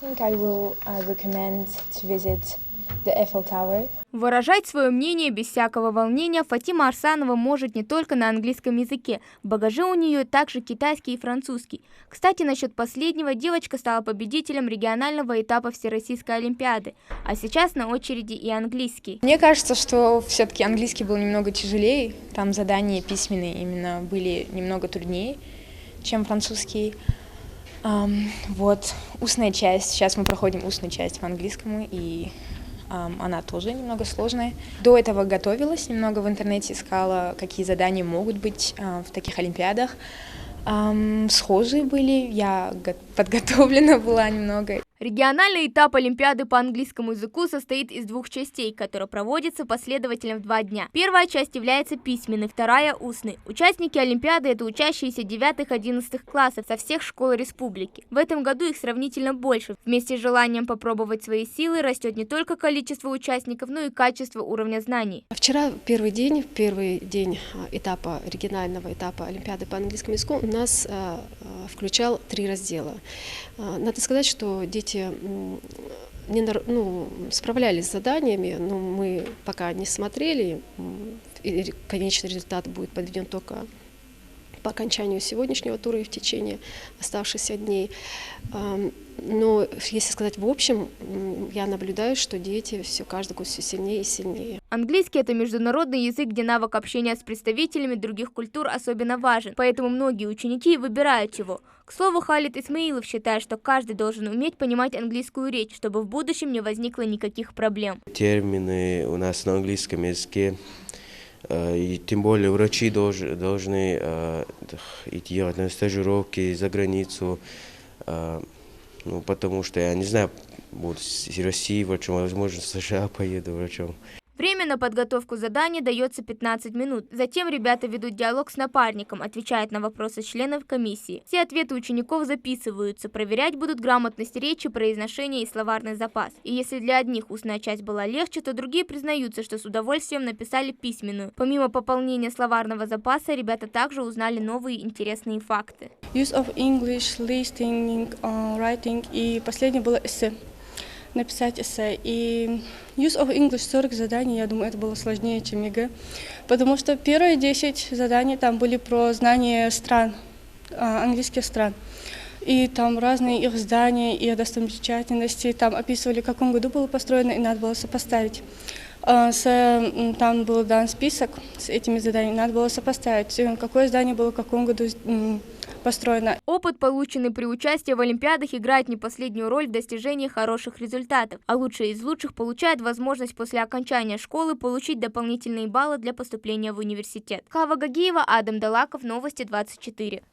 think I will recommend to visit the Eiffel Tower. Выражать свое мнение без всякого волнения Фатима Арсанова может не только на английском языке. В багаже у нее также китайский и французский. Кстати, насчет последнего, девочка стала победителем регионального этапа Всероссийской Олимпиады. А сейчас на очереди и английский. Мне кажется, что все-таки английский был немного тяжелее. Там задания письменные именно были немного труднее, чем французский. Вот, устная часть. Сейчас мы проходим устную часть по английскому, и она тоже немного сложная. До этого готовилась, немного в интернете искала, какие задания могут быть в таких олимпиадах. Схожие были, я подготовлена была немного. Региональный этап Олимпиады по английскому языку состоит из двух частей, которые проводятся последовательно в 2 дня. Первая часть является письменной, вторая – устной. Участники Олимпиады – это учащиеся 9-11 классов со всех школ республики. В этом году их сравнительно больше. Вместе с желанием попробовать свои силы растет не только количество участников, но и качество уровня знаний. Вчера первый день этапа, регионального этапа Олимпиады по английскому языку у нас включал 3 раздела. Надо сказать, что дети справлялись с заданиями, но мы пока не смотрели, и конечный результат будет подведен только по окончанию сегодняшнего тура и в течение оставшихся дней. Но если сказать в общем, я наблюдаю, что дети каждый год все сильнее и сильнее. Английский – это международный язык, где навык общения с представителями других культур особенно важен, поэтому многие ученики выбирают его. К слову, Халид Исмаилов считает, что каждый должен уметь понимать английскую речь, чтобы в будущем не возникло никаких проблем. Термины у нас на английском языке, и тем более врачи должны идти на стажировки за границу, потому что я не знаю, буду из России врачом, возможно, в США поеду врачом. Время на подготовку заданий дается 15 минут. Затем ребята ведут диалог с напарником, отвечают на вопросы членов комиссии. Все ответы учеников записываются. Проверять будут грамотность речи, произношение и словарный запас. И если для одних устная часть была легче, то другие признаются, что с удовольствием написали письменную. Помимо пополнения словарного запаса, ребята также узнали новые интересные факты. Use of English, listening, writing, и последнее было эссе. Написать эссе. И Use of English 40 заданий, я думаю, это было сложнее, чем ЕГЭ, потому что первые 10 заданий там были про знание стран, английских стран. И там разные их здания и достопримечательности, там описывали, в каком году было построено, и надо было сопоставить. Там был дан список с этими заданиями, надо было сопоставить, какое здание было в каком году построено. Опыт, полученный при участии в Олимпиадах, играет не последнюю роль в достижении хороших результатов, а лучшие из лучших получают возможность после окончания школы получить дополнительные баллы для поступления в университет. Хава Гагиева, Адам Далаков, Новости 24.